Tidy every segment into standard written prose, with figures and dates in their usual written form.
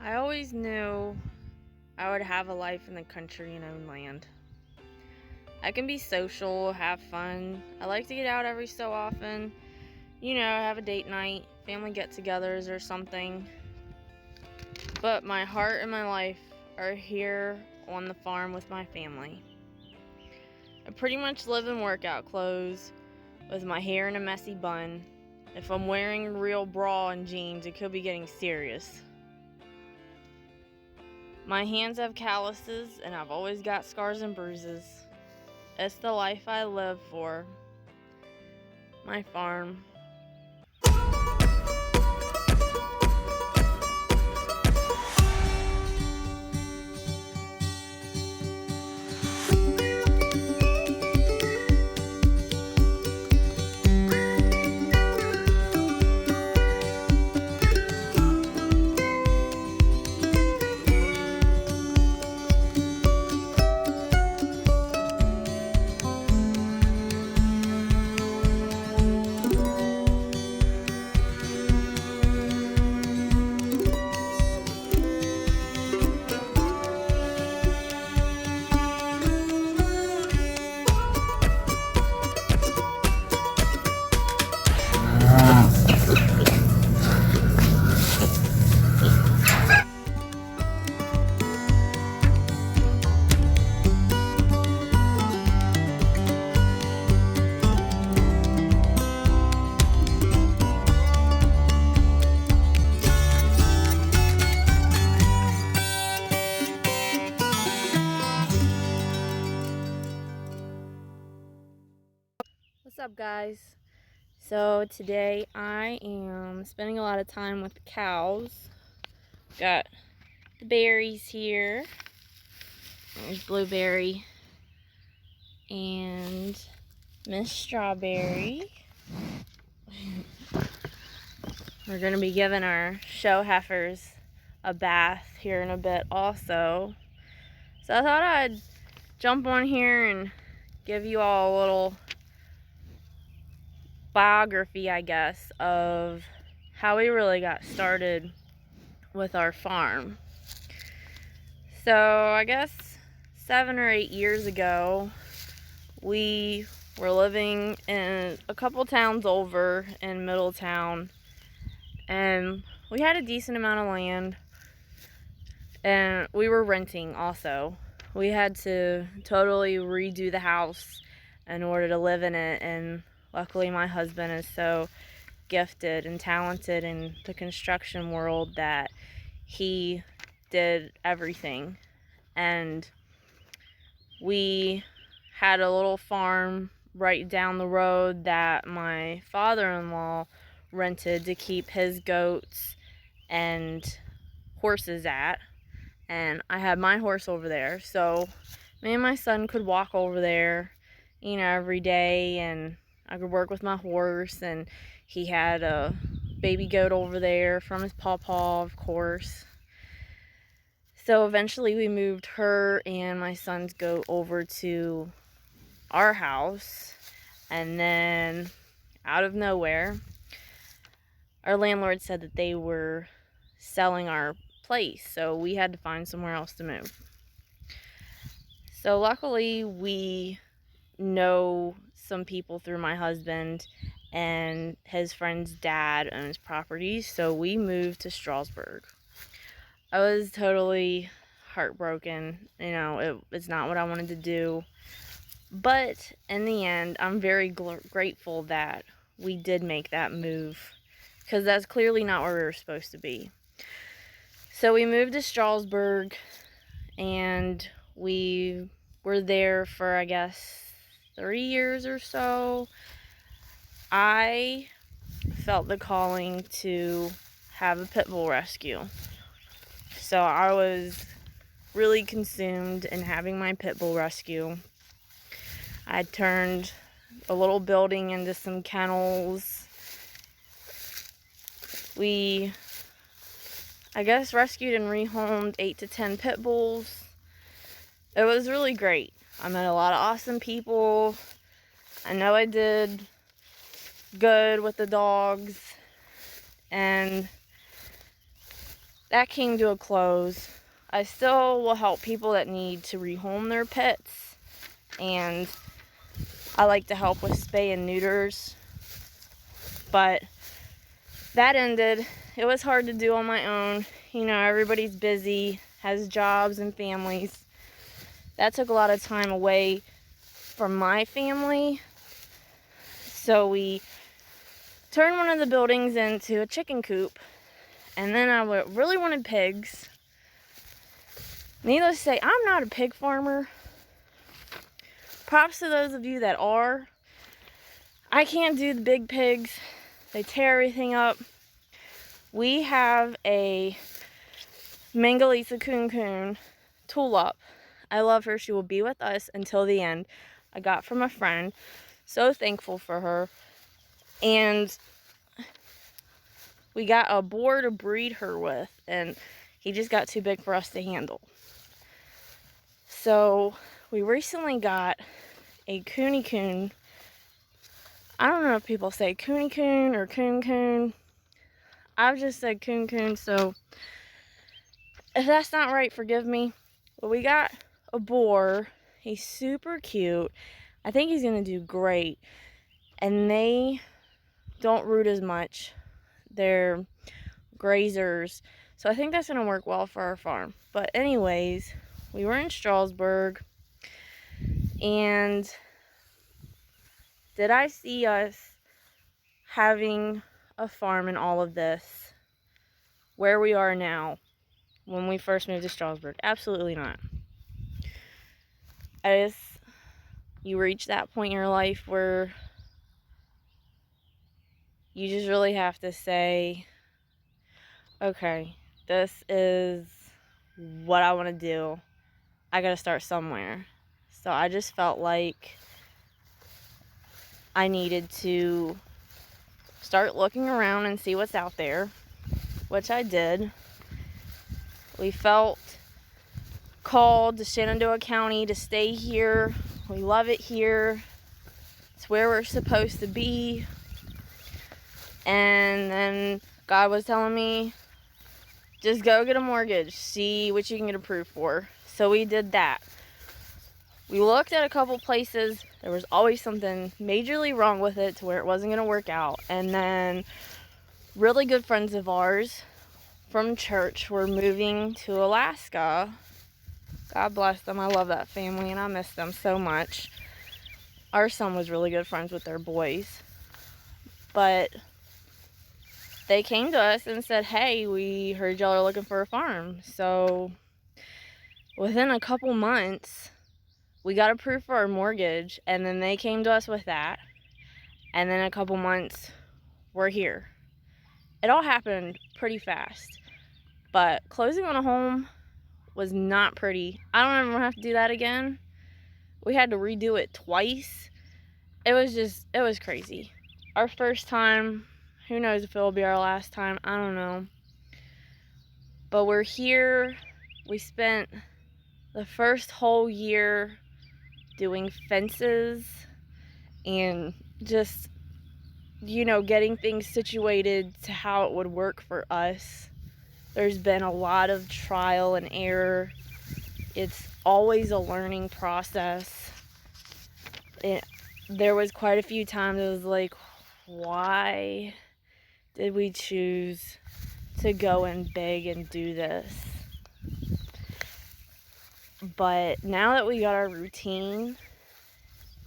I always knew I would have a life in the country and own land. I can be social, have fun. I like to get out every so often, have a date night, family get-togethers or something. But my heart and my life are here on the farm with my family. I pretty much live in workout clothes with my hair in a messy bun. If I'm wearing a real bra and jeans, it could be getting serious. My hands have calluses, and I've always got scars and bruises. It's the life I live for. My farm. What's up, guys? So today I am spending a lot of time with the cows. Got the berries here. There's Blueberry and Miss Strawberry. We're going to be giving our show heifers a bath here in a bit also. So I thought I'd jump on here and give you all a little biography, I guess, of how we really got started with our farm. So I guess 7 or 8 years ago, we were living in a couple towns over in Middletown, and we had a decent amount of land, and we were renting also. We had to totally redo the house in order to live in it, and luckily my husband is so gifted and talented in the construction world that he did everything. And we had a little farm right down the road that my father-in-law rented to keep his goats and horses at. And I had my horse over there, so me and my son could walk over there, every day, and I could work with my horse. And he had a baby goat over there from his pawpaw, of course. So eventually we moved her and my son's goat over to our house, and then out of nowhere, our landlord said that they were selling our place, so we had to find somewhere else to move. So luckily we know some people through my husband, and his friend's dad owns properties, so we moved to Strasburg. I was totally heartbroken. It's not what I wanted to do. But in the end, I'm very grateful that we did make that move, because that's clearly not where we were supposed to be. So we moved to Strasburg, and we were there for, I guess, 3 years or so. I felt the calling to have a Pitbull Rescue. So I was really consumed in having my Pitbull Rescue. I turned a little building into some kennels. We, I guess, rescued and rehomed 8 to 10 pit bulls. It was really great. I met a lot of awesome people. I know I did good with the dogs, and that came to a close. I still will help people that need to rehome their pets, and I like to help with spay and neuters, but that ended. It was hard to do on my own. You know, everybody's busy, has jobs and families. That took a lot of time away from my family. So we turned one of the buildings into a chicken coop. And then I really wanted pigs. Needless to say, I'm not a pig farmer. Props to those of you that are. I can't do the big pigs. They tear everything up. We have a Mangalisa Coon tulip. I love her. She will be with us until the end. I got from a friend. So thankful for her. And we got a boar to breed her with, and he just got too big for us to handle. So we recently got a coon. I don't know if people say coon or coon. I've just said coon, so if that's not right, forgive me. But we got a boar. He's super cute. I think he's gonna do great. And they don't root as much. They're grazers. So I think that's gonna work well for our farm. But anyways, we were in Strasbourg, and did I see us having a farm in all of this where we are now when we first moved to Strasbourg? Absolutely not. You reach that point in your life where you just really have to say, okay, this is what I want to do. I gotta start somewhere. So I just felt like I needed to start looking around and see what's out there, which I did. We felt called to Shenandoah County to stay here. We love it here. It's where we're supposed to be. And then God was telling me, just go get a mortgage, see what you can get approved for. So we did that. We looked at a couple places. There was always something majorly wrong with it to where it wasn't going to work out. And then really good friends of ours from church were moving to Alaska. God bless them. I love that family and I miss them so much. Our son was really good friends with their boys. But they came to us and said, hey, we heard y'all are looking for a farm. So within a couple months, we got approved for our mortgage, and then they came to us with that. And then a couple months, we're here. It all happened pretty fast. But closing on a home was not pretty. I don't ever have to do that again. We had to redo it twice. It was crazy. Our first time, who knows if it'll be our last time, I don't know. But we're here. We spent the first whole year doing fences and just, you know, getting things situated to how it would work for us. There's been a lot of trial and error. It's always a learning process. There was quite a few times I was like, why did we choose to go in big and do this? But now that we got our routine,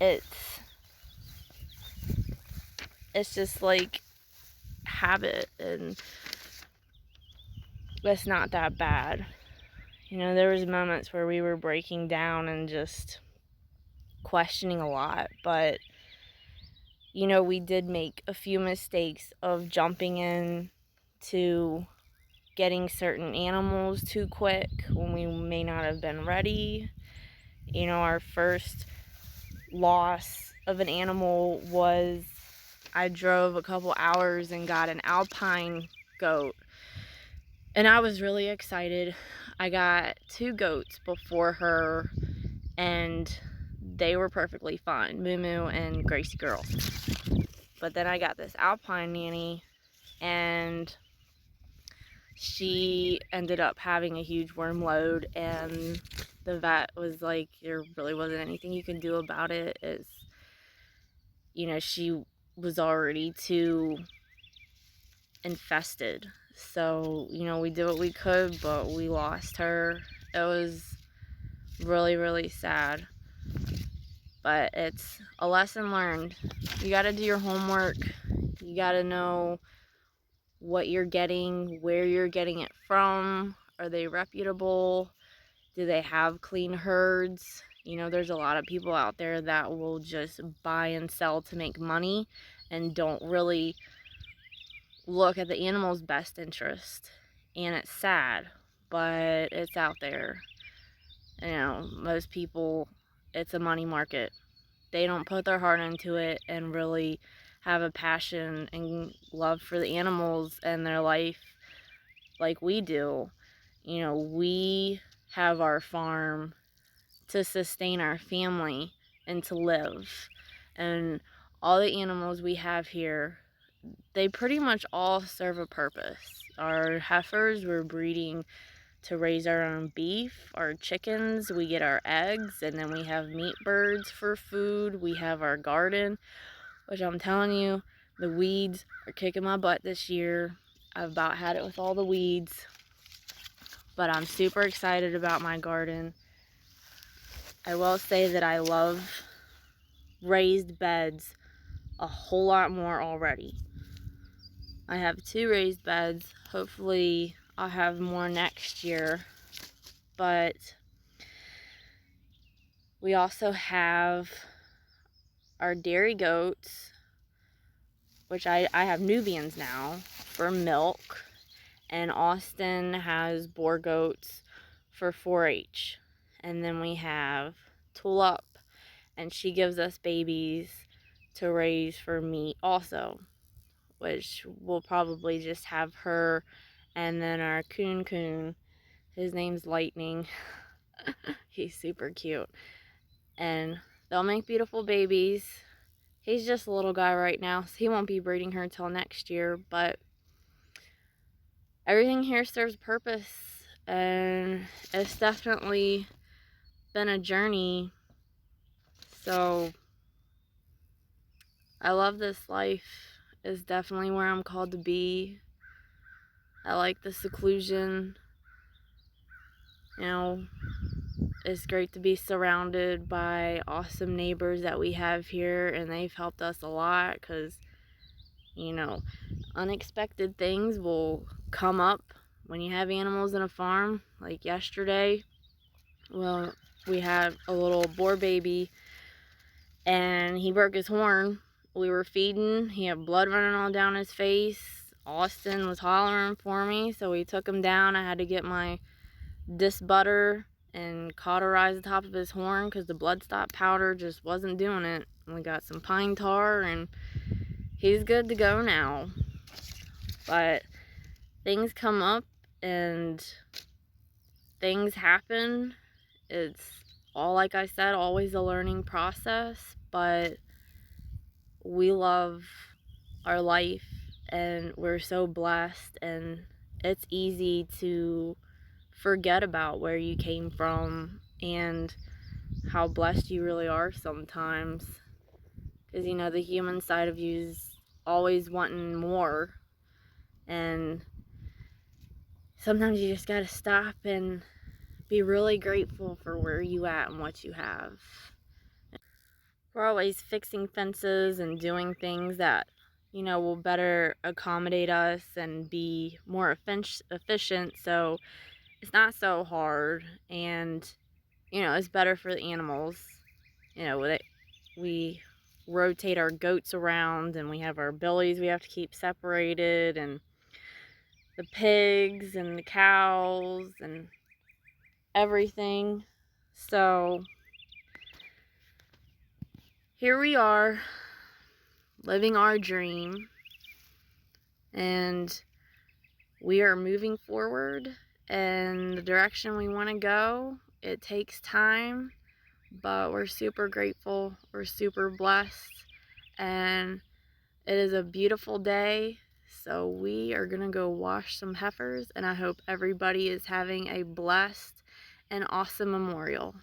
it's just like habit, and it's not that bad. You know, there was moments where we were breaking down and just questioning a lot, but you know, we did make a few mistakes of jumping in to getting certain animals too quick when we may not have been ready. You know, our first loss of an animal was I drove a couple hours and got an alpine goat, and I was really excited. I got 2 goats before her, and they were perfectly fine, Moo Moo and Gracie Girl. But then I got this alpine nanny, and she ended up having a huge worm load, and the vet was like, there really wasn't anything you can do about it. It's, you know, she was already too infested. So, you know, we did what we could, but we lost her. It was really, really sad. But it's a lesson learned. You got to do your homework. You got to know what you're getting, where you're getting it from. Are they reputable? Do they have clean herds? You know, there's a lot of people out there that will just buy and sell to make money and don't really look at the animal's best interest. And it's sad, but it's out there. You know, most people, it's a money market. They don't put their heart into it and really have a passion and love for the animals and their life like we do. You know, we have our farm to sustain our family and to live. And all the animals we have here, they pretty much all serve a purpose. Our heifers, we're breeding to raise our own beef. Our chickens, we get our eggs, and then we have meat birds for food. We have our garden, which I'm telling you, the weeds are kicking my butt this year. I've about had it with all the weeds, but I'm super excited about my garden. I will say that I love raised beds a whole lot more already. I have 2 raised beds. Hopefully I'll have more next year. But we also have our dairy goats, which I have Nubians now for milk. And Austin has boar goats for 4-H. And then we have Tulip, and she gives us babies to raise for meat also, which we'll probably just have her. And then our coon, his name's Lightning. He's super cute. And they'll make beautiful babies. He's just a little guy right now, so he won't be breeding her till next year, but everything here serves purpose, and it's definitely been a journey. So I love this life. It's definitely where I'm called to be. I like the seclusion. You know, it's great to be surrounded by awesome neighbors that we have here, and they've helped us a lot because, you know, unexpected things will come up when you have animals in a farm. Like yesterday, well, we had a little boar baby and he broke his horn. We were feeding, he had blood running all down his face. Austin was hollering for me, so we took him down. I had to get my disc butter and cauterize the top of his horn because the blood stop powder just wasn't doing it. We got some pine tar and he's good to go now. But things come up and things happen. It's all, like I said, always a learning process, but we love our life and we're so blessed, and it's easy to forget about where you came from and how blessed you really are sometimes, because, you know, the human side of you is always wanting more, and sometimes you just gotta stop and be really grateful for where you at and what you have. We're always fixing fences and doing things that, you know, will better accommodate us and be more efficient, so it's not so hard, and, you know, it's better for the animals. You know, we rotate our goats around, and we have our billies we have to keep separated, and the pigs and the cows and everything. So here we are, living our dream, and we are moving forward in the direction we want to go. It takes time, but we're super grateful, we're super blessed, and it is a beautiful day. So we are gonna go wash some heifers, and I hope everybody is having a blessed and awesome memorial.